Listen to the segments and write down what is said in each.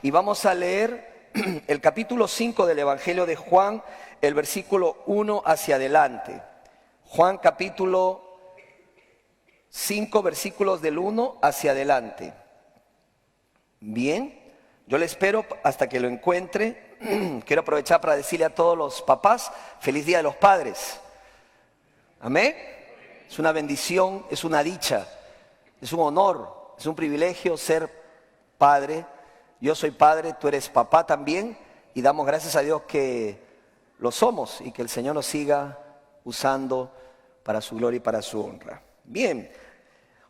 y vamos a leer el capítulo 5 del Evangelio de Juan, el versículo 1 hacia adelante. Juan capítulo 5, versículos del 1 hacia adelante. Bien, yo le espero hasta que lo encuentre. Quiero aprovechar para decirle a todos los papás, feliz Día de los Padres. Amén. Es una bendición, es una dicha, es un honor, es un privilegio ser padre. Yo soy padre, tú eres papá también, y damos gracias a Dios que lo somos y que el Señor nos siga usando para su gloria y para su honra. Bien,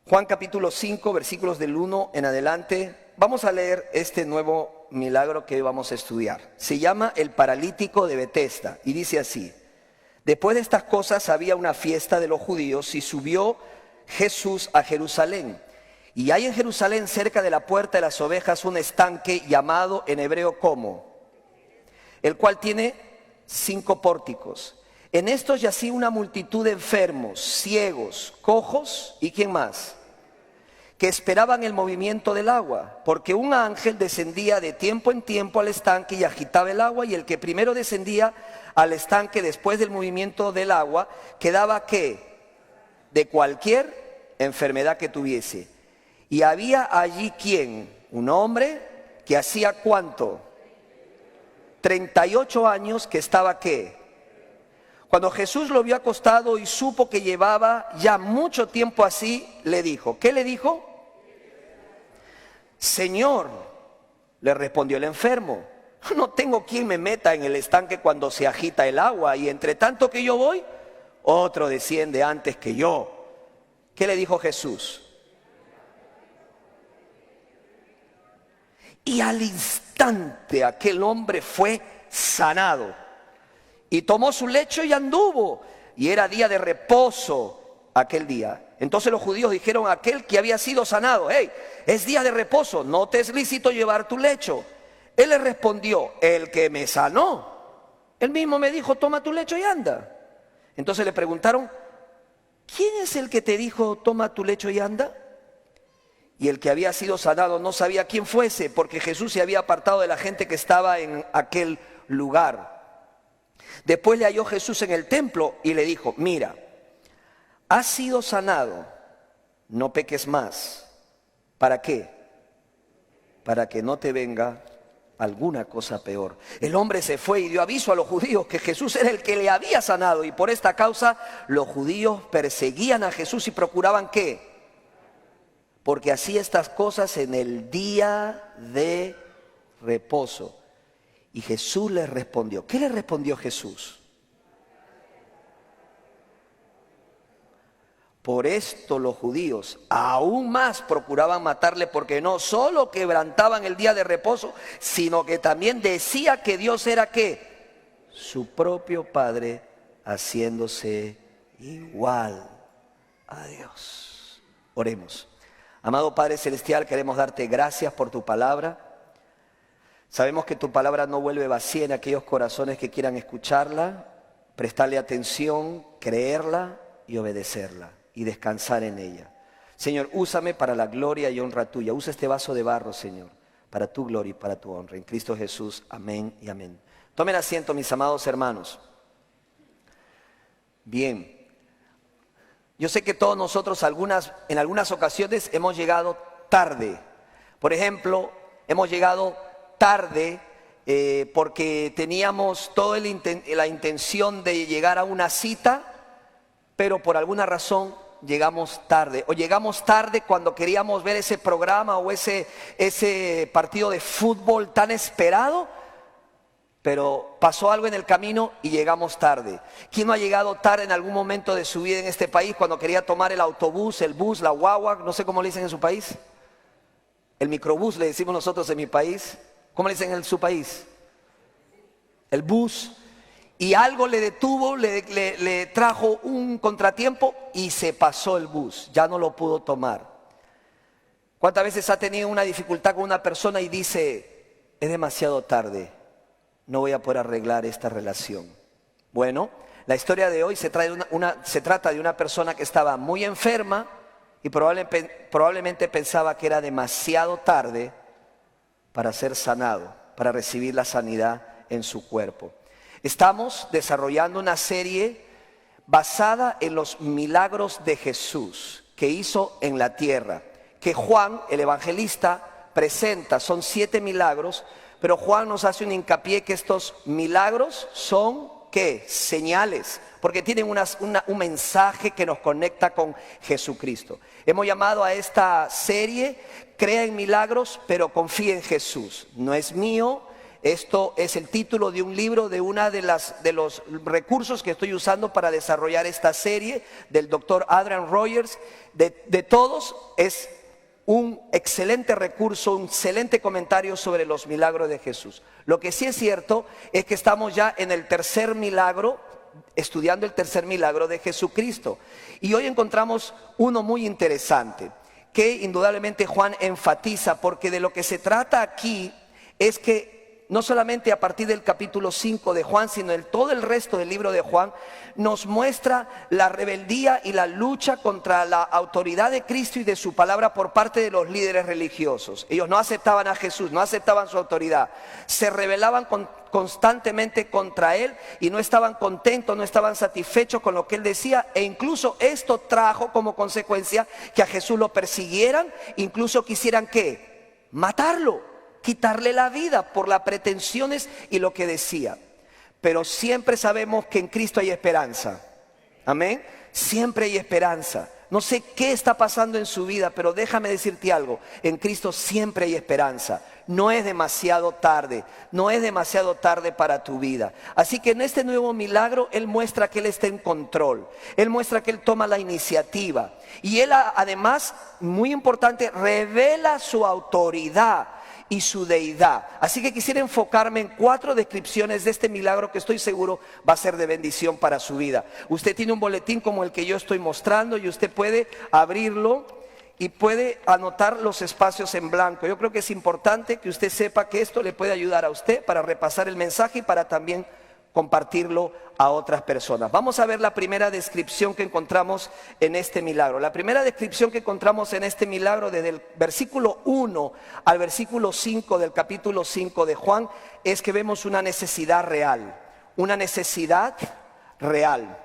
Juan capítulo 5, versículos del 1 en adelante. Vamos a leer este nuevo milagro que hoy vamos a estudiar. Se llama el paralítico de Betesda y dice así: después de estas cosas había una fiesta de los judíos y subió Jesús a Jerusalén. Y hay en Jerusalén, cerca de la puerta de las ovejas, un estanque llamado en hebreo como, el cual tiene 5 pórticos. En estos yacía una multitud de enfermos, ciegos, cojos y ¿quién más? Que esperaban el movimiento del agua, porque un ángel descendía de tiempo en tiempo al estanque y agitaba el agua, y el que primero descendía al estanque después del movimiento del agua quedaba ¿qué? De cualquier enfermedad que tuviese. Y había allí ¿quién? Un hombre que hacía ¿cuánto? 38 años que estaba ¿qué? Cuando Jesús lo vio acostado y supo que llevaba ya mucho tiempo así, le dijo, ¿qué le dijo? Señor, le respondió el enfermo, no tengo quien me meta en el estanque cuando se agita el agua, y entre tanto que yo voy, otro desciende antes que yo. ¿Qué le dijo Jesús? Y al instante aquel hombre fue sanado. Y tomó su lecho y anduvo. Y era día de reposo aquel día. Entonces los judíos dijeron a aquel que había sido sanado: hey, es día de reposo, no te es lícito llevar tu lecho. Él le respondió: el que me sanó, él mismo me dijo, toma tu lecho y anda. Entonces le preguntaron: ¿quién es el que te dijo, toma tu lecho y anda? Y el que había sido sanado no sabía quién fuese, porque Jesús se había apartado de la gente que estaba en aquel lugar. Después le halló Jesús en el templo y le dijo: mira, has sido sanado, no peques más. ¿Para qué? Para que no te venga alguna cosa peor. El hombre se fue y dio aviso a los judíos que Jesús era el que le había sanado, y por esta causa los judíos perseguían a Jesús y procuraban ¿qué? Porque hacía estas cosas en el día de reposo. Y Jesús les respondió. ¿Qué le respondió Jesús? Por esto los judíos aún más procuraban matarle, porque no solo quebrantaban el día de reposo, sino que también decía que Dios era ¿qué? Su propio Padre, haciéndose igual a Dios. Oremos. Amado Padre Celestial, queremos darte gracias por tu palabra. Sabemos que tu palabra no vuelve vacía en aquellos corazones que quieran escucharla, prestarle atención, creerla y obedecerla y descansar en ella. Señor, úsame para la gloria y honra tuya. Usa este vaso de barro, Señor, para tu gloria y para tu honra. En Cristo Jesús, amén y amén. Tomen asiento, mis amados hermanos. Bien. Yo sé que todos nosotros en algunas ocasiones hemos llegado tarde. Por ejemplo, hemos llegado tarde porque teníamos toda la intención de llegar a una cita, pero por alguna razón llegamos tarde. O llegamos tarde cuando queríamos ver ese programa o ese partido de fútbol tan esperado, pero pasó algo en el camino y llegamos tarde. ¿Quién no ha llegado tarde en algún momento de su vida en este país cuando quería tomar el autobús, el bus, la guagua, no sé cómo le dicen en su país? El microbús le decimos nosotros en mi país. ¿Cómo le dicen en su país? El bus. Y algo le detuvo, le trajo un contratiempo y se pasó el bus. Ya no lo pudo tomar. ¿Cuántas veces ha tenido una dificultad con una persona y dice, es demasiado tarde, no voy a poder arreglar esta relación? Bueno, la historia de hoy se trata de una persona que estaba muy enferma y probablemente pensaba que era demasiado tarde para ser sanado, para recibir la sanidad en su cuerpo. Estamos desarrollando una serie basada en los milagros de Jesús que hizo en la tierra, que Juan, el evangelista, presenta. Son 7 milagros, pero Juan nos hace un hincapié que estos milagros son, ¿qué? Señales, porque tienen un mensaje que nos conecta con Jesucristo. Hemos llamado a esta serie, Crea en milagros, pero confía en Jesús. No es mío. Esto es el título de un libro de de los recursos que estoy usando para desarrollar esta serie del doctor Adrian Rogers. De todos es un excelente recurso, un excelente comentario sobre los milagros de Jesús. Lo que sí es cierto es que estamos ya en el tercer milagro, estudiando el tercer milagro de Jesucristo. Y hoy encontramos uno muy interesante, que indudablemente Juan enfatiza, porque de lo que se trata aquí es que no solamente a partir del capítulo 5 de Juan, sino en todo el resto del libro de Juan, nos muestra la rebeldía y la lucha contra la autoridad de Cristo y de su palabra por parte de los líderes religiosos. Ellos no aceptaban a Jesús, no aceptaban su autoridad, se rebelaban constantemente contra Él y no estaban contentos, no estaban satisfechos con lo que Él decía, e incluso esto trajo como consecuencia que a Jesús lo persiguieran, incluso quisieran ¿qué? Matarlo, quitarle la vida por las pretensiones y lo que decía. Pero siempre sabemos que en Cristo hay esperanza. Amén. Siempre hay esperanza. No sé qué está pasando en su vida, pero déjame decirte algo. En Cristo siempre hay esperanza. No es demasiado tarde. No es demasiado tarde para tu vida. Así que en este nuevo milagro Él muestra que Él está en control. Él muestra que Él toma la iniciativa. Y Él además, muy importante, revela su autoridad y su deidad. Así que quisiera enfocarme en 4 descripciones de este milagro que estoy seguro va a ser de bendición para su vida. Usted tiene un boletín como el que yo estoy mostrando y usted puede abrirlo y puede anotar los espacios en blanco. Yo creo que es importante que usted sepa que esto le puede ayudar a usted para repasar el mensaje y para también compartirlo a otras personas. Vamos a ver la primera descripción que encontramos en este milagro. La primera descripción que encontramos en este milagro, desde el versículo 1 al versículo 5 del capítulo 5 de Juan, es que vemos una necesidad real. Una necesidad real.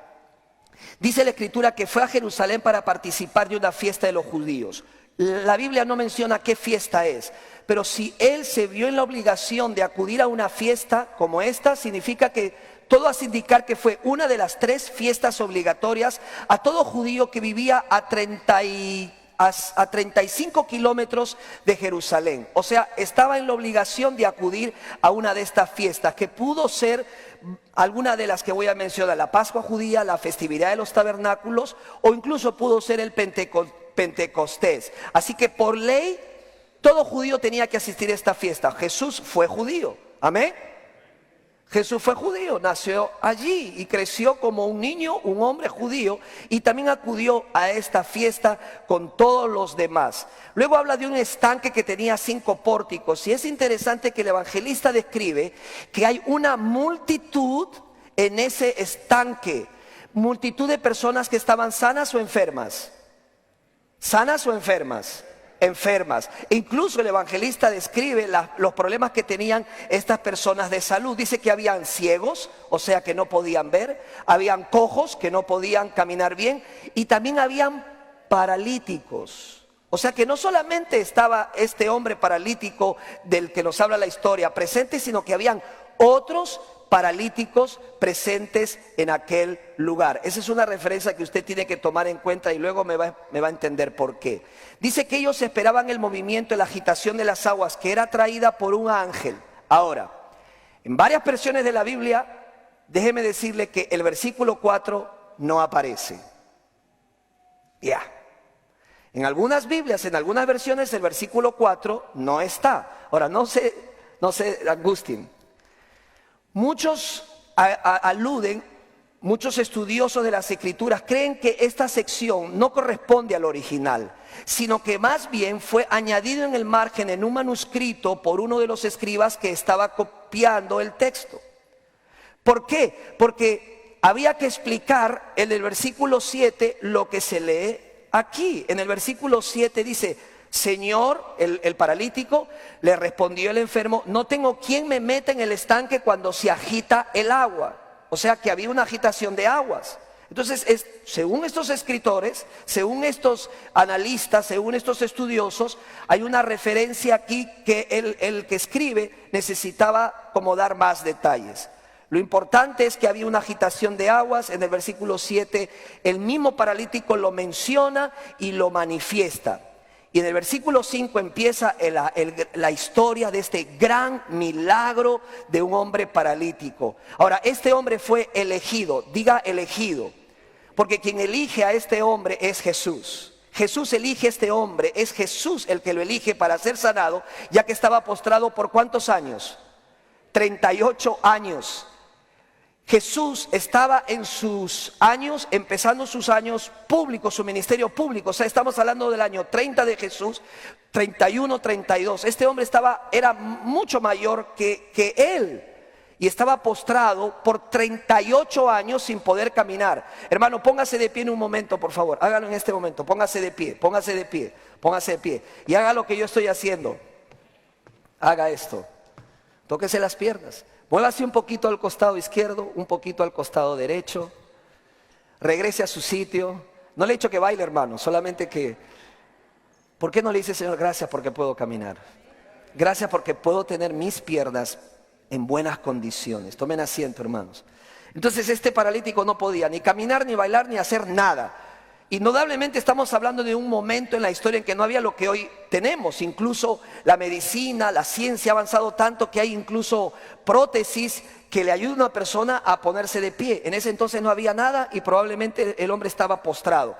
Dice la Escritura que fue a Jerusalén para participar de una fiesta de los judíos. La Biblia no menciona qué fiesta es, pero si él se vio en la obligación de acudir a una fiesta como esta, significa que todo hace indicar que fue una de las 3 fiestas obligatorias a todo judío que vivía a 35 kilómetros de Jerusalén. O sea, estaba en la obligación de acudir a una de estas fiestas, que pudo ser alguna de las que voy a mencionar: la Pascua judía, la festividad de los tabernáculos, o incluso pudo ser el Pentecostés. Así que por ley todo judío tenía que asistir a esta fiesta. Jesús fue judío, amén. Jesús fue judío, nació allí y creció como un niño, un hombre judío, y también acudió a esta fiesta con todos los demás. Luego habla de un estanque que tenía 5 pórticos, y es interesante que el evangelista describe que hay una multitud en ese estanque, multitud de personas que estaban sanas o enfermas. ¿Sanas o enfermas? Enfermas. E incluso el evangelista describe los problemas que tenían estas personas de salud. Dice que habían ciegos, o sea que no podían ver, habían cojos que no podían caminar bien, y también habían paralíticos. O sea que no solamente estaba este hombre paralítico del que nos habla la historia presente, sino que habían otros paralíticos presentes en aquel lugar. Esa es una referencia que usted tiene que tomar en cuenta y luego me va a entender por qué. Dice que ellos esperaban el movimiento, la agitación de las aguas, que era traída por un ángel. Ahora, en varias versiones de la Biblia, déjeme decirle que el versículo 4 no aparece. En algunas Biblias, en algunas versiones, el versículo 4 no está. Ahora, no se angustien. Muchos aluden, muchos estudiosos de las Escrituras creen que esta sección no corresponde al original, sino que más bien fue añadido en el margen en un manuscrito por uno de los escribas que estaba copiando el texto. ¿Por qué? Porque había que explicar en el versículo 7 lo que se lee aquí. En el versículo 7 dice: Señor, el paralítico, le respondió el enfermo, no tengo quien me meta en el estanque cuando se agita el agua. O sea que había una agitación de aguas. Entonces, según estos escritores, según estos analistas, según estos estudiosos, hay una referencia aquí que el que escribe necesitaba como dar más detalles. Lo importante es que había una agitación de aguas. En el versículo 7, el mismo paralítico lo menciona y lo manifiesta. Y en el versículo 5 empieza la historia de este gran milagro de un hombre paralítico. Ahora, este hombre fue elegido, diga elegido, porque quien elige a este hombre es Jesús. Jesús elige a este hombre, es Jesús el que lo elige para ser sanado, ya que estaba postrado por ¿cuántos años? 38 años. Jesús estaba en sus años, empezando sus años públicos, su ministerio público. O sea, estamos hablando del año 30 de Jesús, 31, 32. Este hombre era mucho mayor que él. Y estaba postrado por 38 años sin poder caminar. Hermano, póngase de pie en un momento, por favor. Hágalo en este momento. Póngase de pie, póngase de pie, póngase de pie. Y haga lo que yo estoy haciendo. Haga esto. Tóquese las piernas. Muévase un poquito al costado izquierdo, un poquito al costado derecho. Regrese a su sitio. No le he dicho que baile, hermano, solamente que... ¿Por qué no le dice, Señor, gracias porque puedo caminar? Gracias porque puedo tener mis piernas en buenas condiciones. Tomen asiento, hermanos. Entonces este paralítico no podía ni caminar, ni bailar, ni hacer nada. Indudablemente estamos hablando de un momento en la historia en que no había lo que hoy tenemos. Incluso la medicina, la ciencia ha avanzado tanto que hay incluso prótesis que le ayudan a una persona a ponerse de pie. En ese entonces no había nada y probablemente el hombre estaba postrado.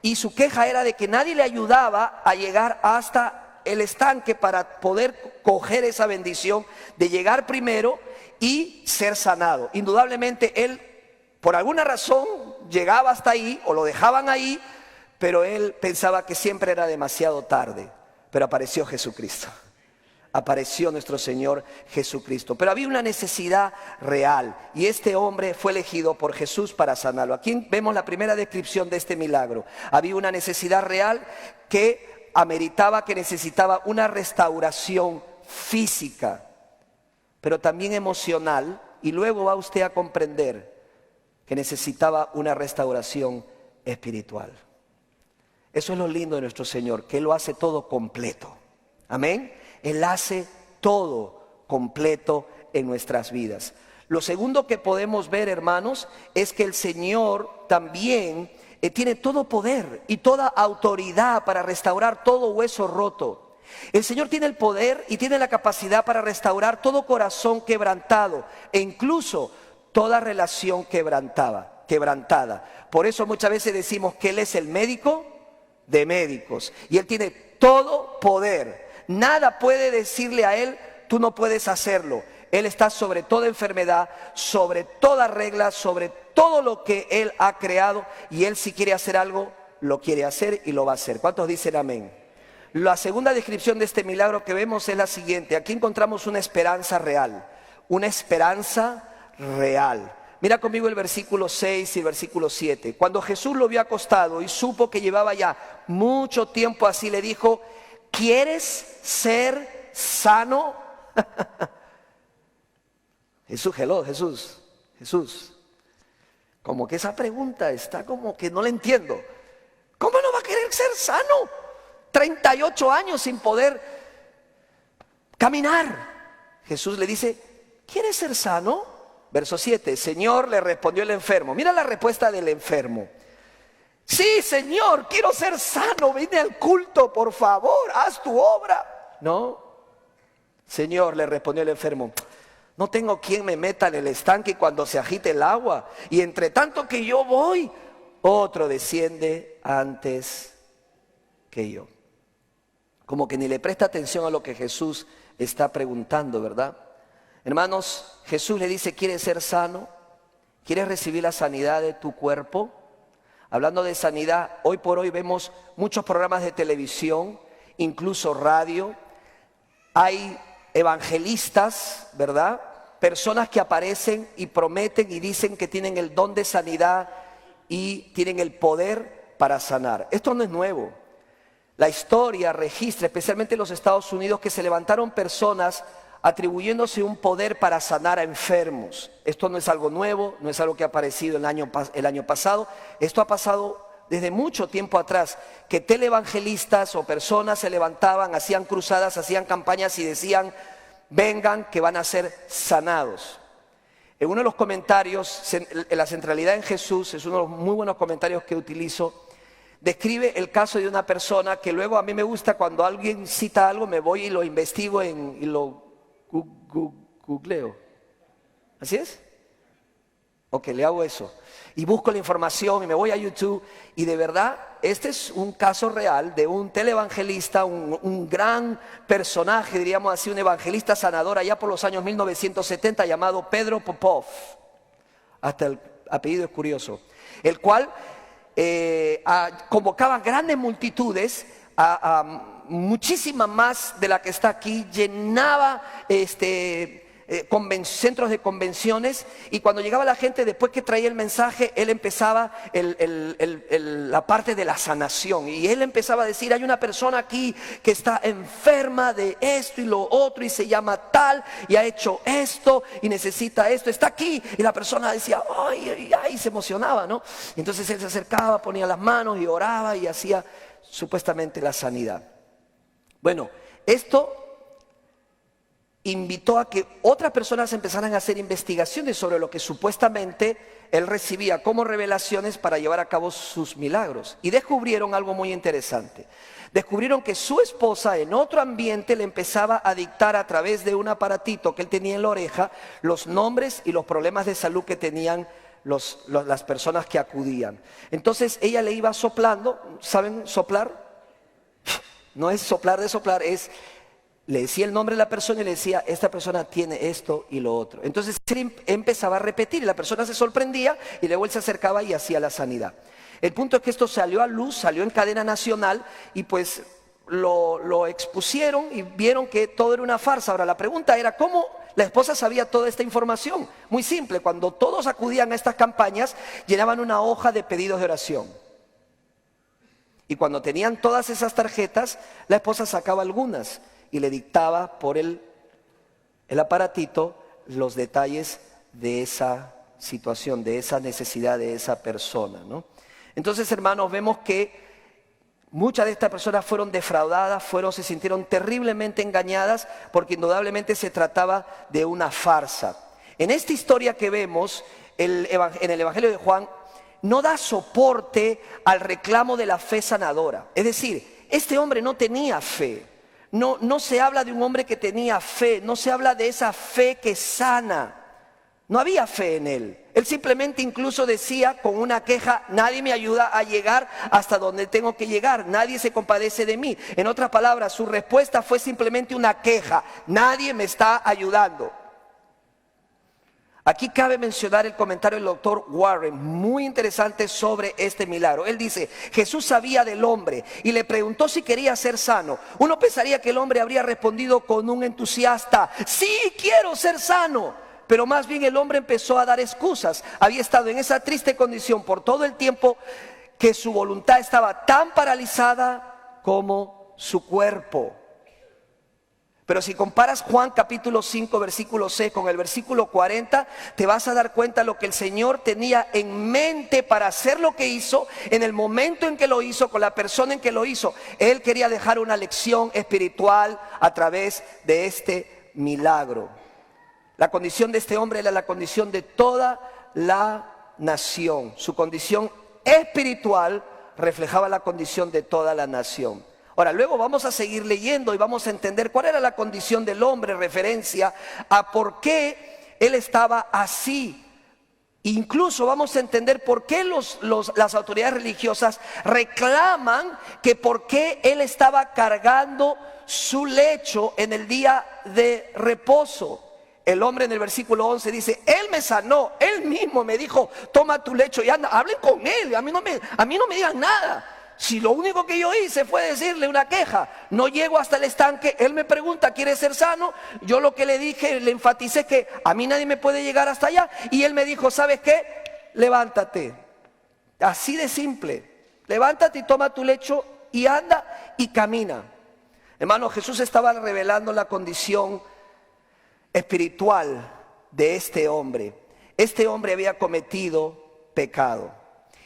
Y su queja era de que nadie le ayudaba a llegar hasta el estanque para poder coger esa bendición de llegar primero y ser sanado. Indudablemente él, por alguna razón, llegaba hasta ahí o lo dejaban ahí, pero él pensaba que siempre era demasiado tarde. Pero apareció Jesucristo, apareció nuestro Señor Jesucristo. Pero había una necesidad real y este hombre fue elegido por Jesús para sanarlo. Aquí vemos la primera descripción de este milagro. Había una necesidad real que ameritaba, que necesitaba una restauración física, pero también emocional, y luego va usted a comprender que necesitaba una restauración espiritual. Eso es lo lindo de nuestro Señor, que Él lo hace todo completo. Amén. Él hace todo completo en nuestras vidas. Lo segundo que podemos ver, hermanos, es que el Señor también tiene todo poder y toda autoridad para restaurar todo hueso roto. El Señor tiene el poder y tiene la capacidad para restaurar todo corazón quebrantado e incluso toda relación quebrantada. Por eso muchas veces decimos que Él es el médico de médicos y Él tiene todo poder. Nada puede decirle a Él, tú no puedes hacerlo. Él está sobre toda enfermedad, sobre toda regla, sobre todo lo que Él ha creado, y Él, si quiere hacer algo, lo quiere hacer y lo va a hacer. ¿Cuántos dicen amén? La segunda descripción de este milagro que vemos es la siguiente. Aquí encontramos una esperanza real. Una esperanza real. Mira conmigo el versículo 6 y el versículo 7. Cuando Jesús lo vio acostado y supo que llevaba ya mucho tiempo así, le dijo: ¿quieres ser sano? Jesús. Como que esa pregunta está como que no la entiendo. ¿Cómo no va a querer ser sano? 38 años sin poder caminar. Jesús le dice: ¿quieres ser sano? Verso 7, Señor, le respondió el enfermo. Mira la respuesta del enfermo. Sí, Señor, quiero ser sano, vine al culto, por favor, haz tu obra. No, Señor, le respondió el enfermo, no tengo quien me meta en el estanque cuando se agite el agua. Y entre tanto que yo voy, otro desciende antes que yo. Como que ni le presta atención a lo que Jesús está preguntando, ¿verdad? Hermanos, Jesús le dice: ¿quieres ser sano? ¿Quieres recibir la sanidad de tu cuerpo? Hablando de sanidad, hoy por hoy vemos muchos programas de televisión, incluso radio. Hay evangelistas, ¿verdad? Personas que aparecen y prometen y dicen que tienen el don de sanidad y tienen el poder para sanar. Esto no es nuevo. La historia registra, especialmente en los Estados Unidos, que se levantaron personas atribuyéndose un poder para sanar a enfermos. Esto no es algo nuevo, no es algo que ha aparecido el año pasado. Esto ha pasado desde mucho tiempo atrás, que televangelistas o personas se levantaban, hacían cruzadas, hacían campañas y decían: vengan que van a ser sanados. En uno de los comentarios, la centralidad en Jesús, es uno de los muy buenos comentarios que utilizo, describe el caso de una persona que luego a mí me gusta cuando alguien cita algo, me voy y lo investigo y lo googleo. ¿Así es? Ok, le hago eso. Y busco la información y me voy a YouTube y de verdad, este es un caso real de un televangelista, un gran personaje, diríamos así, un evangelista sanador allá por los años 1970 llamado Pedro Popov. Hasta el apellido es curioso. El cual convocaba grandes multitudes, muchísima más de la que está aquí, llenaba centros de convenciones, y cuando llegaba la gente, después que traía el mensaje, él empezaba la parte de la sanación, y él empezaba a decir: hay una persona aquí que está enferma de esto y lo otro, y se llama tal, y ha hecho esto, y necesita esto, está aquí, y la persona decía: ay, ay, ay, se emocionaba, ¿no? Y entonces él se acercaba, ponía las manos y oraba y hacía supuestamente la sanidad. Bueno, esto invitó a que otras personas empezaran a hacer investigaciones sobre lo que supuestamente él recibía como revelaciones para llevar a cabo sus milagros. Y descubrieron algo muy interesante. Descubrieron que su esposa en otro ambiente le empezaba a dictar a través de un aparatito que él tenía en la oreja los nombres y los problemas de salud que tenían las personas que acudían. Entonces ella le iba soplando. ¿Saben soplar? No es soplar de soplar, le decía el nombre de la persona y le decía: esta persona tiene esto y lo otro. Entonces él empezaba a repetir y la persona se sorprendía y luego él se acercaba y hacía la sanidad. El punto es que esto salió a luz, salió en cadena nacional y pues lo expusieron y vieron que todo era una farsa. Ahora la pregunta era: ¿cómo la esposa sabía toda esta información? Muy simple, cuando todos acudían a estas campañas llenaban una hoja de pedidos de oración. Y cuando tenían todas esas tarjetas, la esposa sacaba algunas y le dictaba por el aparatito los detalles de esa situación, de esa necesidad de esa persona, ¿no? Entonces, hermanos, vemos que muchas de estas personas fueron defraudadas, se sintieron terriblemente engañadas, porque indudablemente se trataba de una farsa. En esta historia que vemos en el Evangelio de Juan, no da soporte al reclamo de la fe sanadora. Es decir, este hombre no tenía fe. No se habla de un hombre que tenía fe, no se habla de esa fe que sana. No había fe en él. Él simplemente incluso decía con una queja: nadie me ayuda a llegar hasta donde tengo que llegar, nadie se compadece de mí. En otras palabras, su respuesta fue simplemente una queja: nadie me está ayudando. Aquí cabe mencionar el comentario del doctor Warren, muy interesante sobre este milagro. Él dice: Jesús sabía del hombre y le preguntó si quería ser sano. Uno pensaría que el hombre habría respondido con un entusiasta: sí, quiero ser sano. Pero más bien el hombre empezó a dar excusas. Había estado en esa triste condición por todo el tiempo que su voluntad estaba tan paralizada como su cuerpo. Pero si comparas Juan capítulo 5 versículo 6 con el versículo 40, te vas a dar cuenta lo que el Señor tenía en mente para hacer lo que hizo, en el momento en que lo hizo, con la persona en que lo hizo. Él quería dejar una lección espiritual a través de este milagro. La condición de este hombre era la condición de toda la nación. Su condición espiritual reflejaba la condición de toda la nación. Ahora, luego vamos a seguir leyendo y vamos a entender cuál era la condición del hombre en referencia a por qué él estaba así. Incluso vamos a entender por qué las autoridades religiosas reclaman que por qué él estaba cargando su lecho en el día de reposo. El hombre en el versículo 11 dice: él me sanó, él mismo me dijo: toma tu lecho y anda. Hablen con él, a mí no me digan nada. Si lo único que yo hice fue decirle una queja, no llego hasta el estanque, él me pregunta: ¿quiere ser sano? Yo lo que le dije, le enfaticé que a mí nadie me puede llegar hasta allá. Y él me dijo: ¿sabes qué? Levántate. Así de simple. Levántate y toma tu lecho y anda y camina. Hermano, Jesús estaba revelando la condición espiritual de este hombre. Este hombre había cometido pecado.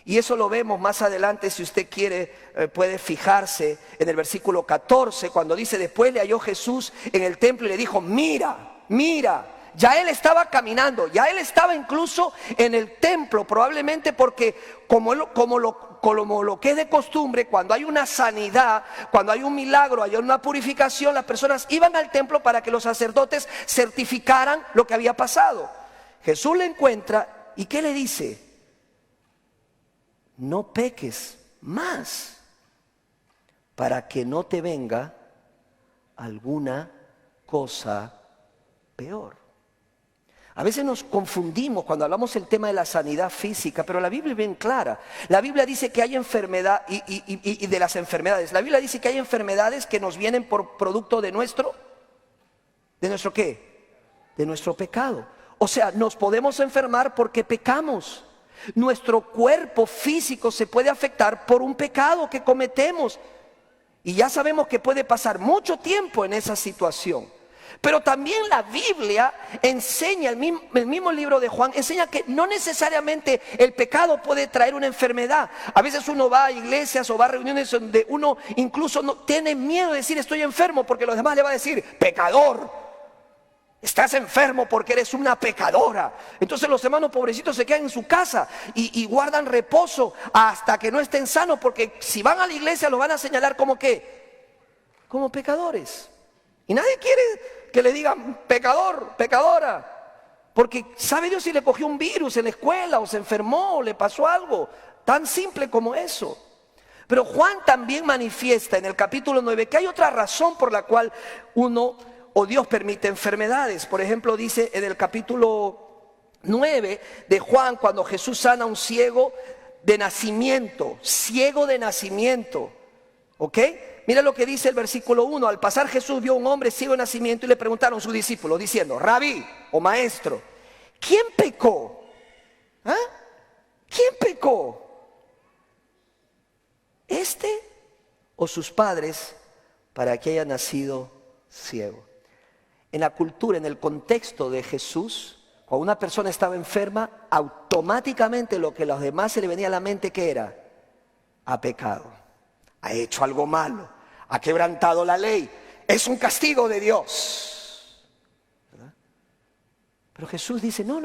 Y eso lo vemos más adelante, si usted quiere, puede fijarse en el versículo 14, cuando dice: después le halló Jesús en el templo y le dijo: mira, mira. Ya él estaba caminando, ya él estaba incluso en el templo, probablemente porque como lo que es de costumbre, cuando hay una sanidad, cuando hay un milagro, hay una purificación, las personas iban al templo para que los sacerdotes certificaran lo que había pasado. Jesús le encuentra y ¿qué le dice? No peques más, para que no te venga alguna cosa peor. A veces nos confundimos cuando hablamos del tema de la sanidad física, pero la Biblia es bien clara. La Biblia dice que hay enfermedad y de las enfermedades. La Biblia dice que hay enfermedades que nos vienen por producto ¿de nuestro qué? De nuestro pecado. O sea, nos podemos enfermar porque pecamos. Nuestro cuerpo físico se puede afectar por un pecado que cometemos. Y ya sabemos que puede pasar mucho tiempo en esa situación. Pero también la Biblia enseña, el mismo libro de Juan, enseña que no necesariamente el pecado puede traer una enfermedad. A veces uno va a iglesias o va a reuniones donde uno incluso no tiene miedo de decir estoy enfermo, porque los demás le van a decir pecador. Estás enfermo porque eres una pecadora. Entonces los hermanos pobrecitos se quedan en su casa y guardan reposo hasta que no estén sanos, porque si van a la iglesia los van a señalar como ¿qué? Como pecadores. Y nadie quiere que le digan pecador, pecadora, porque sabe Dios si le cogió un virus en la escuela o se enfermó o le pasó algo tan simple como eso. Pero Juan también manifiesta en el capítulo 9 que hay otra razón por la cual uno o Dios permite enfermedades. Por ejemplo, dice en el capítulo 9 de Juan, cuando Jesús sana a un ciego de nacimiento, ¿ok? Mira lo que dice el versículo 1. Al pasar Jesús vio a un hombre ciego de nacimiento y le preguntaron sus discípulos diciendo: Rabí o maestro, ¿quién pecó? ¿Ah? ¿Quién pecó? ¿Este o sus padres para que haya nacido ciego? En la cultura, en el contexto de Jesús, cuando una persona estaba enferma, automáticamente lo que a los demás se le venía a la mente, ¿qué era? Ha pecado, ha hecho algo malo, ha quebrantado la ley, es un castigo de Dios, ¿verdad? Pero Jesús dice, no.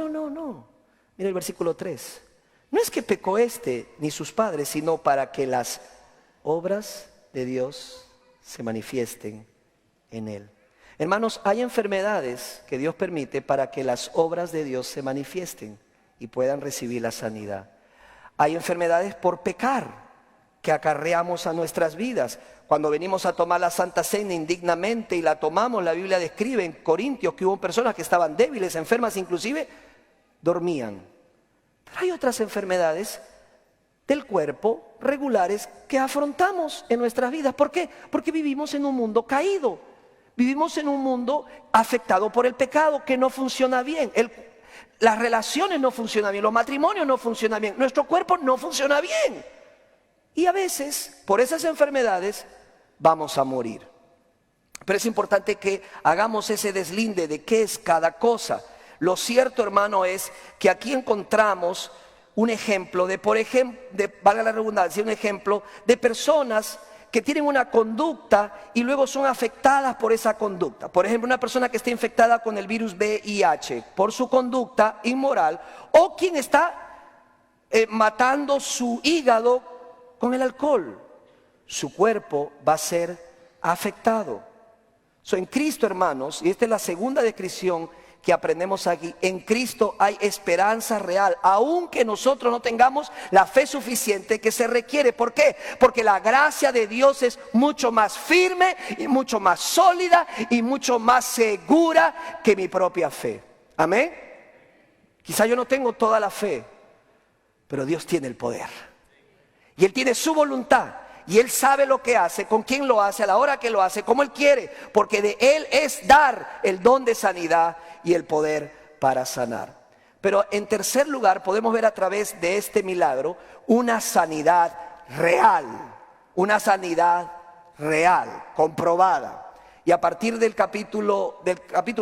Mira el versículo 3. No es que pecó este ni sus padres, sino para que las obras de Dios se manifiesten en él. Hermanos, hay enfermedades que Dios permite para que las obras de Dios se manifiesten y puedan recibir la sanidad. Hay enfermedades por pecar que acarreamos a nuestras vidas. Cuando venimos a tomar la Santa Cena indignamente y la tomamos, la Biblia describe en Corintios que hubo personas que estaban débiles, enfermas, inclusive dormían. Pero hay otras enfermedades del cuerpo regulares que afrontamos en nuestras vidas. ¿Por qué? Porque vivimos en un mundo caído. Vivimos en un mundo afectado por el pecado que no funciona bien. Las relaciones no funcionan bien, los matrimonios no funcionan bien, nuestro cuerpo no funciona bien. Y a veces, por esas enfermedades, vamos a morir. Pero es importante que hagamos ese deslinde de qué es cada cosa. Lo cierto, hermano, es que aquí encontramos un ejemplo valga la redundancia, un ejemplo de personas que tienen una conducta y luego son afectadas por esa conducta. Por ejemplo, una persona que está infectada con el virus VIH por su conducta inmoral, o quien está matando su hígado con el alcohol. Su cuerpo va a ser afectado. En Cristo, hermanos, y esta es la segunda descripción que aprendemos aquí, en Cristo hay esperanza real, aunque nosotros no tengamos la fe suficiente que se requiere. ¿Por qué? Porque la gracia de Dios es mucho más firme y mucho más sólida y mucho más segura que mi propia fe. Amén. Quizá yo no tengo toda la fe, pero Dios tiene el poder y Él tiene su voluntad. Y Él sabe lo que hace, con quién lo hace, a la hora que lo hace, como Él quiere. Porque de Él es dar el don de sanidad y el poder para sanar. Pero en tercer lugar podemos ver a través de este milagro una sanidad real. una sanidad real, comprobada. Y a partir del capítulo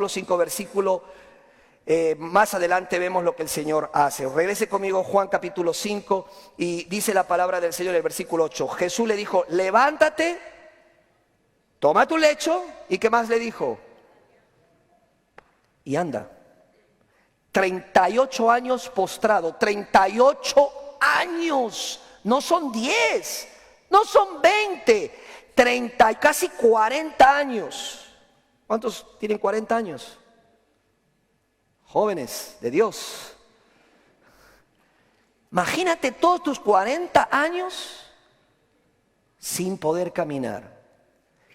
5, versículo más adelante vemos lo que el Señor hace. Regrese conmigo Juan capítulo 5 y dice la palabra del Señor en el versículo 8. Jesús le dijo, levántate, toma tu lecho. ¿Y qué más le dijo? Y anda. 38 años postrado, 38 años. No son 10, no son 20, 30, casi 40 años. ¿Cuántos tienen 40 años? Jóvenes de Dios. Imagínate todos tus 40 años sin poder caminar.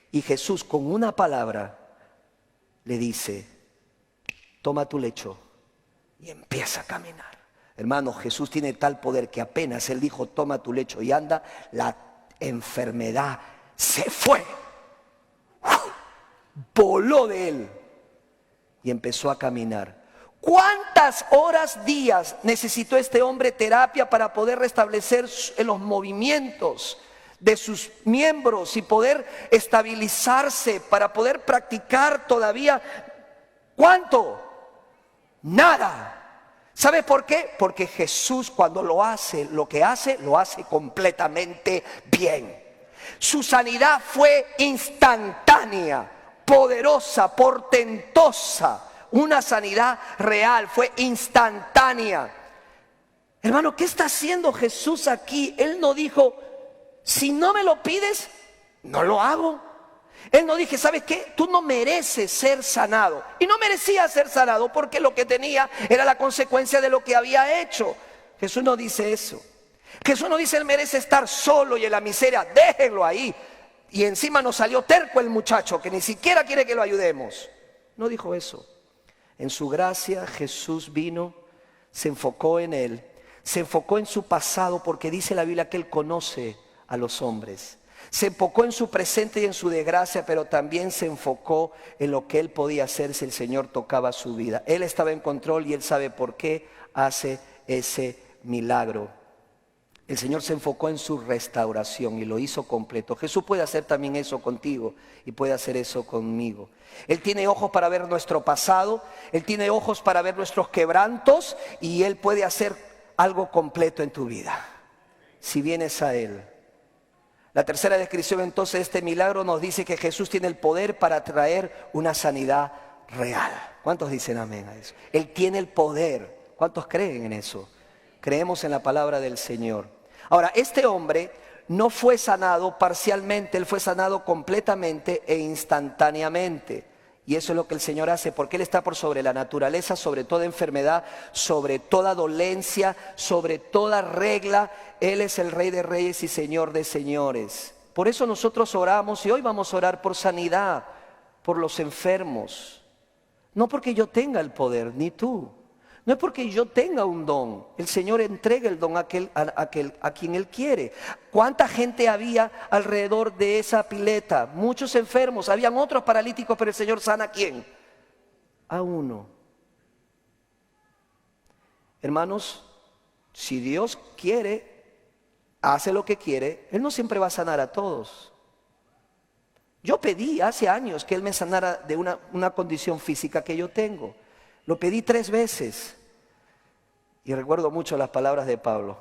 Y Jesús con una palabra le dice, toma tu lecho y empieza a caminar. Hermano, Jesús tiene tal poder que apenas Él dijo, toma tu lecho y anda, la enfermedad se fue. Voló de Él y empezó a caminar. ¿Cuántas horas, días necesitó este hombre terapia para poder restablecer los movimientos de sus miembros y poder estabilizarse, para poder practicar todavía? ¿Cuánto? Nada. ¿Sabe por qué? Porque Jesús cuando lo hace, lo hace completamente bien. Su sanidad fue instantánea, poderosa, portentosa. Una sanidad real, fue instantánea. Hermano, ¿qué está haciendo Jesús aquí? Él no dijo, si no me lo pides, no lo hago. Él no dije, ¿sabes qué? Tú no mereces ser sanado. Y no merecía ser sanado porque lo que tenía era la consecuencia de lo que había hecho. Jesús no dice eso. Jesús no dice, él merece estar solo y en la miseria, déjenlo ahí. Y encima nos salió terco el muchacho que ni siquiera quiere que lo ayudemos. No dijo eso. En su gracia Jesús vino, se enfocó en él, se enfocó en su pasado porque dice la Biblia que él conoce a los hombres. Se enfocó en su presente y en su desgracia, pero también se enfocó en lo que él podía hacer si el Señor tocaba su vida. Él estaba en control y él sabe por qué hace ese milagro. El Señor se enfocó en su restauración y lo hizo completo. Jesús puede hacer también eso contigo y puede hacer eso conmigo. Él tiene ojos para ver nuestro pasado, Él tiene ojos para ver nuestros quebrantos y Él puede hacer algo completo en tu vida, si vienes a Él. La tercera descripción entonces de este milagro nos dice que Jesús tiene el poder para traer una sanidad real. ¿Cuántos dicen amén a eso? Él tiene el poder. ¿Cuántos creen en eso? Creemos en la palabra del Señor. Ahora, este hombre no fue sanado parcialmente, él fue sanado completamente e instantáneamente. Y eso es lo que el Señor hace, porque Él está por sobre la naturaleza, sobre toda enfermedad, sobre toda dolencia, sobre toda regla. Él es el Rey de Reyes y Señor de Señores. Por eso nosotros oramos y hoy vamos a orar por sanidad, por los enfermos. No porque yo tenga el poder, ni tú. No es porque yo tenga un don. El Señor entrega el don a quien Él quiere. ¿Cuánta gente había alrededor de esa pileta? Muchos enfermos, habían otros paralíticos, pero el Señor sana ¿a quién? A uno. Hermanos, si Dios quiere, hace lo que quiere, Él no siempre va a sanar a todos. Yo pedí hace años que Él me sanara de una condición física que yo tengo. Lo pedí 3 veces y recuerdo mucho las palabras de Pablo,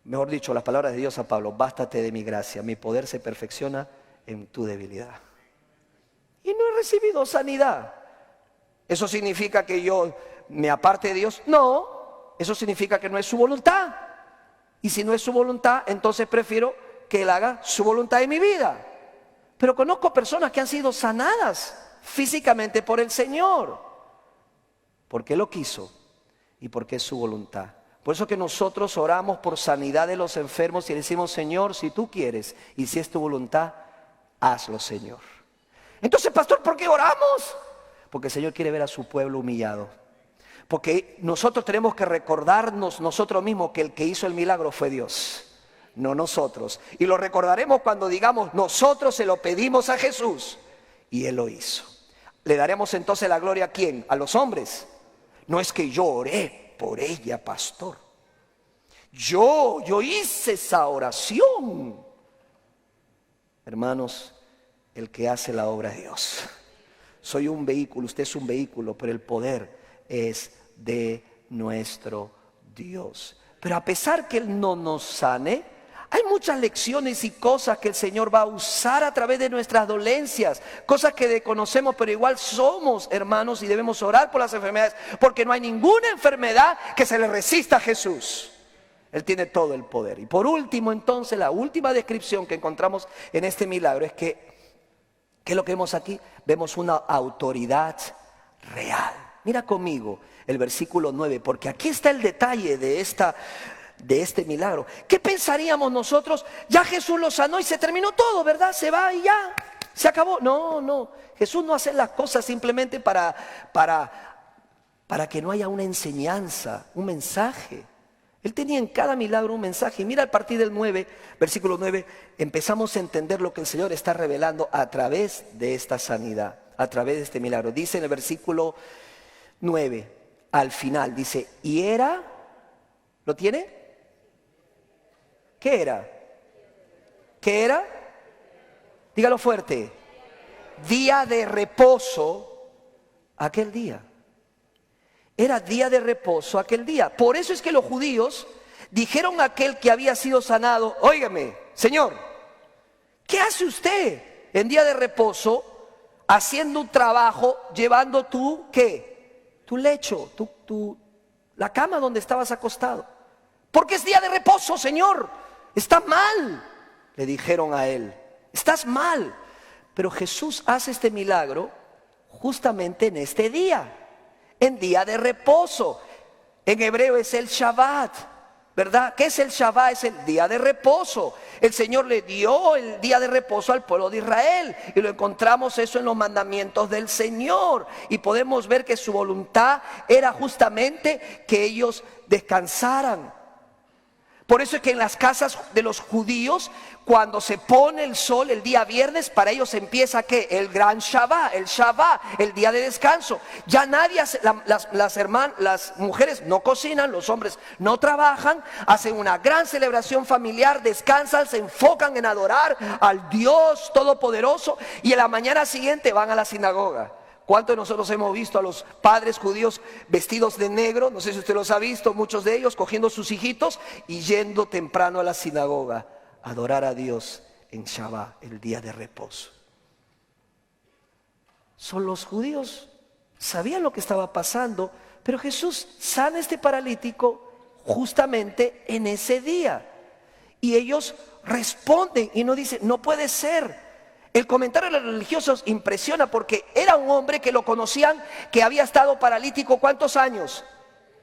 mejor dicho, las palabras de Dios a Pablo: bástate de mi gracia, mi poder se perfecciona en tu debilidad. Y no he recibido sanidad. ¿Eso significa que yo me aparte de Dios? No, eso significa que no es su voluntad. Y si no es su voluntad, entonces prefiero que Él haga su voluntad en mi vida. Pero conozco personas que han sido sanadas físicamente por el Señor, porque Él lo quiso y porque es su voluntad. Por eso que nosotros oramos por sanidad de los enfermos y le decimos: Señor, si tú quieres y si es tu voluntad, hazlo, Señor. Entonces, pastor, ¿por qué oramos? Porque el Señor quiere ver a su pueblo humillado. Porque nosotros tenemos que recordarnos nosotros mismos que el que hizo el milagro fue Dios, no nosotros. Y lo recordaremos cuando digamos: nosotros se lo pedimos a Jesús y Él lo hizo. ¿Le daremos entonces la gloria a quién? ¿A los hombres? No es que yo oré por ella, pastor. Yo hice esa oración. Hermanos, el que hace la obra es Dios. Soy un vehículo, usted es un vehículo, pero el poder es de nuestro Dios. Pero a pesar que Él no nos sane, hay muchas lecciones y cosas que el Señor va a usar a través de nuestras dolencias, cosas que desconocemos, pero igual somos hermanos y debemos orar por las enfermedades, porque no hay ninguna enfermedad que se le resista a Jesús. Él tiene todo el poder. Y por último, entonces, la última descripción que encontramos en este milagro es que, ¿qué es lo que vemos aquí? Vemos una autoridad real. Mira conmigo el versículo 9, porque aquí está el detalle de este milagro. ¿Qué pensaríamos nosotros? Ya Jesús lo sanó y se terminó todo, ¿verdad? Se va y ya, se acabó. No, Jesús no hace las cosas simplemente para que no haya una enseñanza, un mensaje. Él tenía en cada milagro un mensaje. Y mira, a partir del 9, versículo 9, empezamos a entender lo que el Señor está revelando a través de esta sanidad, a través de este milagro. Dice en el versículo 9, al final, dice, y era, ¿lo tiene? ¿Qué era? ¿Qué era? Dígalo fuerte. Día de reposo aquel día. Era día de reposo aquel día. Por eso es que los judíos dijeron a aquel que había sido sanado, óigame, Señor, ¿qué hace usted en día de reposo haciendo un trabajo, llevando ¿qué? Tu lecho, la cama donde estabas acostado? Porque es día de reposo, Señor. Está mal, le dijeron a él. Estás mal. Pero Jesús hace este milagro justamente en este día. En día de reposo. En hebreo es el Shabbat, ¿verdad? ¿Qué es el Shabbat? Es el día de reposo. El Señor le dio el día de reposo al pueblo de Israel. Y lo encontramos eso en los mandamientos del Señor. Y podemos ver que su voluntad era justamente que ellos descansaran. Por eso es que en las casas de los judíos, cuando se pone el sol el día viernes, para ellos empieza ¿qué? El gran Shabbat, el día de descanso. Ya nadie, las mujeres no cocinan, los hombres no trabajan, hacen una gran celebración familiar, descansan, se enfocan en adorar al Dios Todopoderoso y en la mañana siguiente van a la sinagoga. ¿Cuántos de nosotros hemos visto a los padres judíos vestidos de negro? No sé si usted los ha visto, muchos de ellos cogiendo sus hijitos y yendo temprano a la sinagoga a adorar a Dios en Shabbat, el día de reposo. Son los judíos, sabían lo que estaba pasando, pero Jesús sana a este paralítico justamente en ese día. Y ellos responden y no dicen, no puede ser. El comentario de los religiosos impresiona porque era un hombre que lo conocían, que había estado paralítico ¿cuántos años?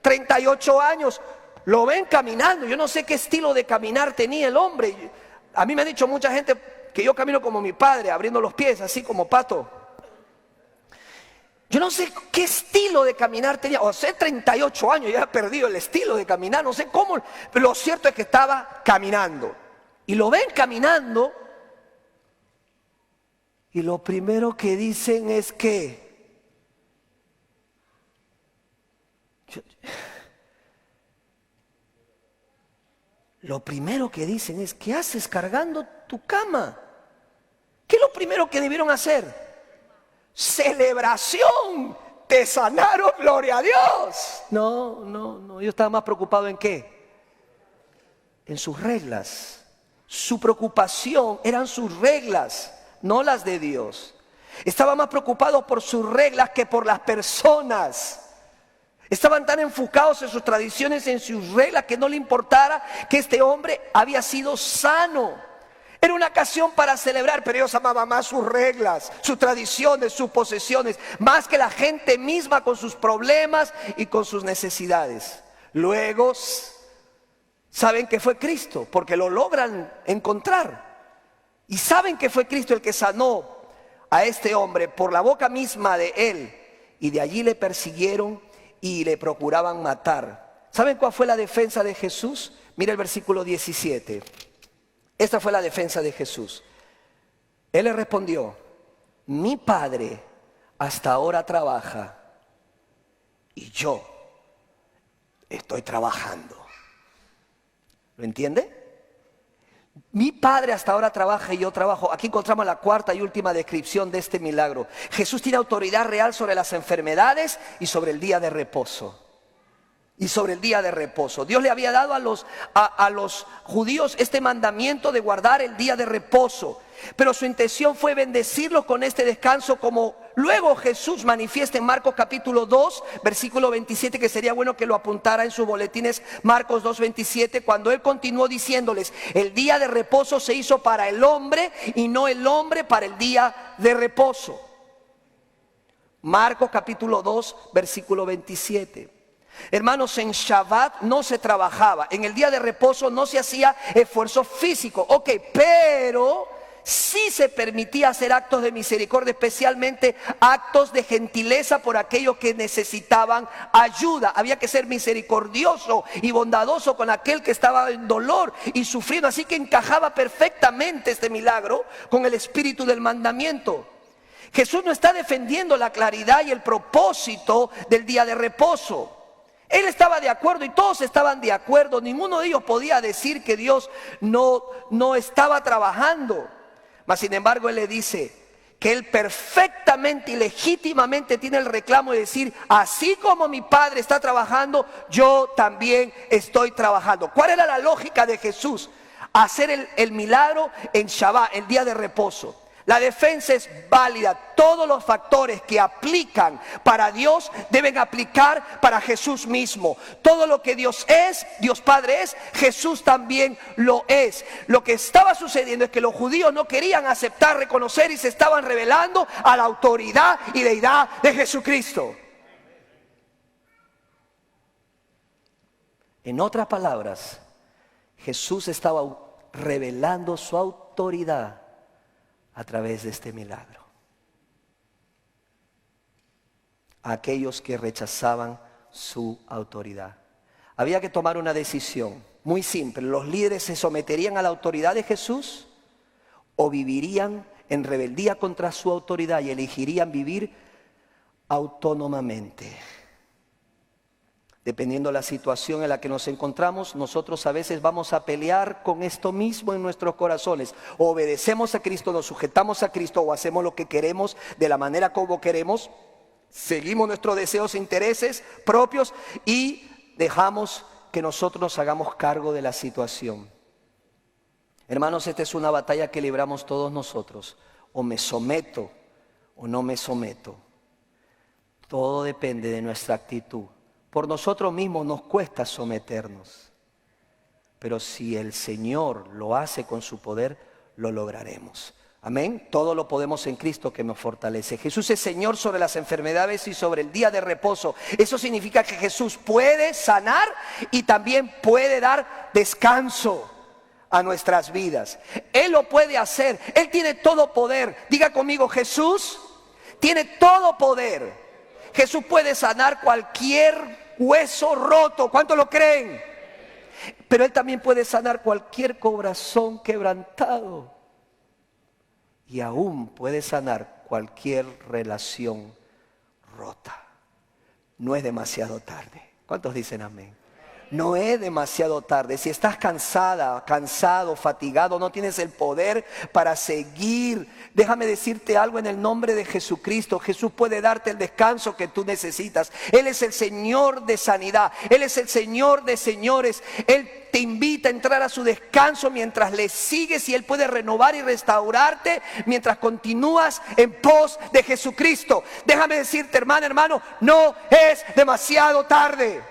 38 años. Lo ven caminando. Yo no sé qué estilo de caminar tenía el hombre. A mí me ha dicho mucha gente que yo camino como mi padre, abriendo los pies, así como pato. Yo no sé qué estilo de caminar tenía. O sea, 38 años, ya he perdido el estilo de caminar, no sé cómo. Pero lo cierto es que estaba caminando. Y lo ven caminando. Y lo primero que dicen es que ¿qué haces cargando tu cama? ¿Qué es lo primero que debieron hacer? Celebración, te sanaron, gloria a Dios. No, yo estaba más preocupado ¿en qué? En sus reglas. Su preocupación eran sus reglas, no las de Dios. Estaba más preocupado por sus reglas que por las personas. Estaban tan enfocados en sus tradiciones, en sus reglas, que no le importara que este hombre había sido sano. Era una ocasión para celebrar, pero ellos amaban más sus reglas, sus tradiciones, sus posesiones, más que la gente misma con sus problemas y con sus necesidades. Luego saben que fue Cristo, porque lo logran encontrar. Y saben que fue Cristo el que sanó a este hombre por la boca misma de él. Y de allí le persiguieron y le procuraban matar. ¿Saben cuál fue la defensa de Jesús? Mira el versículo 17. Esta fue la defensa de Jesús. Él le respondió, mi Padre hasta ahora trabaja y yo estoy trabajando. ¿Lo entiende? Mi Padre hasta ahora trabaja y yo trabajo. Aquí encontramos la cuarta y última descripción de este milagro. Jesús tiene autoridad real sobre las enfermedades y sobre el día de reposo. Y sobre el día de reposo. Dios le había dado a los judíos este mandamiento de guardar el día de reposo. Pero su intención fue bendecirlos con este descanso, como luego Jesús manifiesta en Marcos capítulo 2, versículo 27, que sería bueno que lo apuntara en sus boletines, Marcos 2, 27, cuando Él continuó diciéndoles: el día de reposo se hizo para el hombre y no el hombre para el día de reposo. Marcos capítulo 2, versículo 27. Hermanos, en Shabbat no se trabajaba, en el día de reposo no se hacía esfuerzo físico, pero sí se permitía hacer actos de misericordia, especialmente actos de gentileza por aquellos que necesitaban ayuda. Había que ser misericordioso y bondadoso con aquel que estaba en dolor y sufriendo, así que encajaba perfectamente este milagro con el espíritu del mandamiento. Jesús no está defendiendo la claridad y el propósito del día de reposo. Él estaba de acuerdo y todos estaban de acuerdo. Ninguno de ellos podía decir que Dios no estaba trabajando. Mas sin embargo Él le dice que Él perfectamente y legítimamente tiene el reclamo de decir: así como mi Padre está trabajando, yo también estoy trabajando. ¿Cuál era la lógica de Jesús? Hacer el milagro en Shabbat, el día de reposo. La defensa es válida. Todos los factores que aplican para Dios deben aplicar para Jesús mismo. Todo lo que Dios es, Dios Padre es, Jesús también lo es. Lo que estaba sucediendo es que los judíos no querían aceptar, reconocer y se estaban rebelando a la autoridad y deidad de Jesucristo. En otras palabras, Jesús estaba revelando su autoridad a través de este milagro. A aquellos que rechazaban su autoridad. Había que tomar una decisión muy simple. ¿Los líderes se someterían a la autoridad de Jesús o vivirían en rebeldía contra su autoridad y elegirían vivir autónomamente? Dependiendo de la situación en la que nos encontramos, nosotros a veces vamos a pelear con esto mismo en nuestros corazones. O obedecemos a Cristo, nos sujetamos a Cristo, o hacemos lo que queremos de la manera como queremos, seguimos nuestros deseos e intereses propios y dejamos que nosotros nos hagamos cargo de la situación. Hermanos, esta es una batalla que libramos todos nosotros. O me someto o no me someto. Todo depende de nuestra actitud. Por nosotros mismos nos cuesta someternos, pero si el Señor lo hace con su poder, lo lograremos. Amén. Todo lo podemos en Cristo que nos fortalece. Jesús es Señor sobre las enfermedades y sobre el día de reposo. Eso significa que Jesús puede sanar y también puede dar descanso a nuestras vidas. Él lo puede hacer. Él tiene todo poder. Diga conmigo: Jesús tiene todo poder. Jesús puede sanar cualquier hueso roto. ¿Cuántos lo creen? Pero Él también puede sanar cualquier corazón quebrantado. Y aún puede sanar cualquier relación rota. No es demasiado tarde. ¿Cuántos dicen amén? No es demasiado tarde. Si estás cansada, cansado, fatigado, no tienes el poder para seguir, déjame decirte algo en el nombre de Jesucristo. Jesús puede darte el descanso que tú necesitas. Él es el Señor de sanidad. Él es el Señor de señores. Él te invita a entrar a su descanso mientras le sigues, y Él puede renovar y restaurarte mientras continúas en pos de Jesucristo. Déjame decirte, hermano, no es demasiado tarde.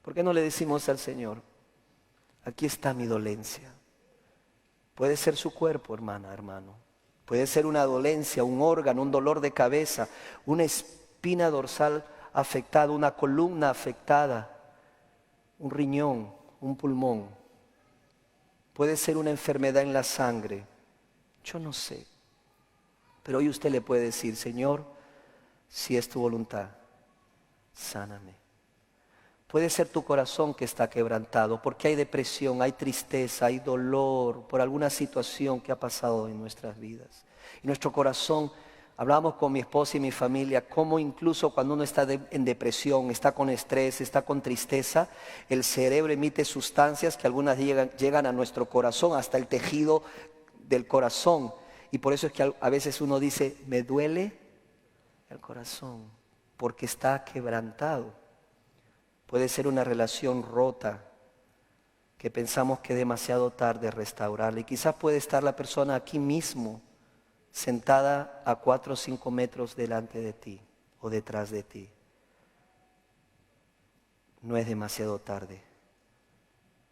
¿Por qué no le decimos al Señor: aquí está mi dolencia? Puede ser su cuerpo, hermano. Puede ser una dolencia, un órgano, un dolor de cabeza, una espina dorsal afectada, una columna afectada, un riñón, un pulmón. Puede ser una enfermedad en la sangre. Yo no sé. Pero hoy usted le puede decir: Señor, si es tu voluntad, sáname. Puede ser tu corazón que está quebrantado, porque hay depresión, hay tristeza, hay dolor por alguna situación que ha pasado en nuestras vidas. Y nuestro corazón Hablábamos con mi esposa y mi familia cómo incluso cuando uno está en depresión, está con estrés, está con tristeza, el cerebro emite sustancias que algunas llegan a nuestro corazón, hasta el tejido del corazón. Y por eso es que a veces uno dice, me duele el corazón, porque está quebrantado. Puede ser una relación rota que pensamos que es demasiado tarde restaurarla. Y quizás puede estar la persona aquí mismo, sentada a 4 o 5 metros delante de ti o detrás de ti. No es demasiado tarde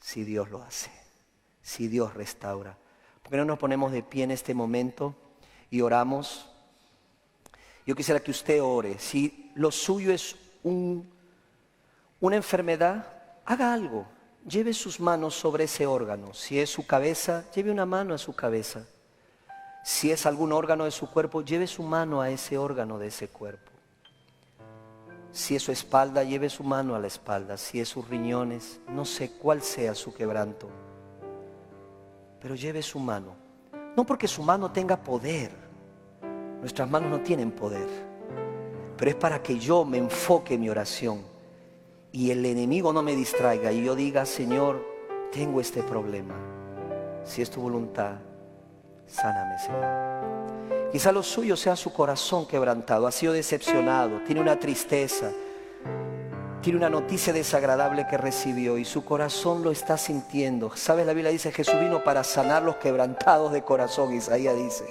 si Dios lo hace, si Dios restaura. ¿Por qué no nos ponemos de pie en este momento y oramos? Yo quisiera que usted ore. Si lo suyo es una enfermedad, haga algo. Lleve sus manos sobre ese órgano. Si es su cabeza, lleve una mano a su cabeza. Si es algún órgano de su cuerpo, lleve su mano a ese órgano de ese cuerpo. Si es su espalda, lleve su mano a la espalda. Si es sus riñones, no sé cuál sea su quebranto, pero lleve su mano. No porque su mano tenga poder, nuestras manos no tienen poder, pero es para que yo me enfoque en mi oración y el enemigo no me distraiga y yo diga, Señor, tengo este problema. Si es tu voluntad, sáname, Señor. Quizá lo suyo sea su corazón quebrantado, ha sido decepcionado, tiene una tristeza, tiene una noticia desagradable que recibió y su corazón lo está sintiendo. ¿Sabes? La Biblia dice, Jesús vino para sanar los quebrantados de corazón. Isaías dice,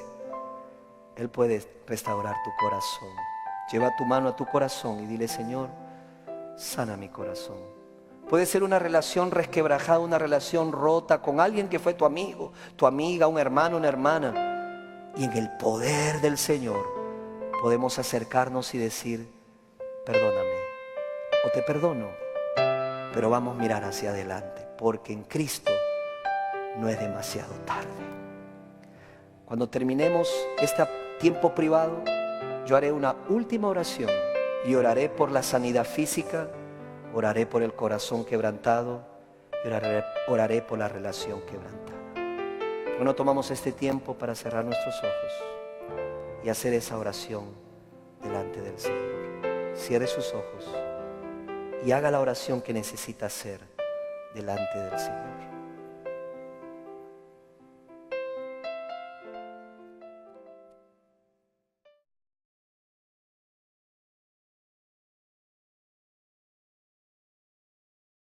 Él puede restaurar tu corazón. Lleva tu mano a tu corazón y dile, Señor, sana mi corazón. Puede ser una relación resquebrajada, una relación rota con alguien que fue tu amigo, tu amiga, un hermano, una hermana. Y en el poder del Señor podemos acercarnos y decir, perdóname, o te perdono, pero vamos a mirar hacia adelante, porque en Cristo no es demasiado tarde. Cuando terminemos este tiempo privado, yo haré una última oración y oraré por la sanidad física, oraré por el corazón quebrantado y oraré por la relación quebrantada. ¿Por qué no tomamos este tiempo para cerrar nuestros ojos y hacer esa oración delante del Señor? Cierre sus ojos y haga la oración que necesita hacer delante del Señor.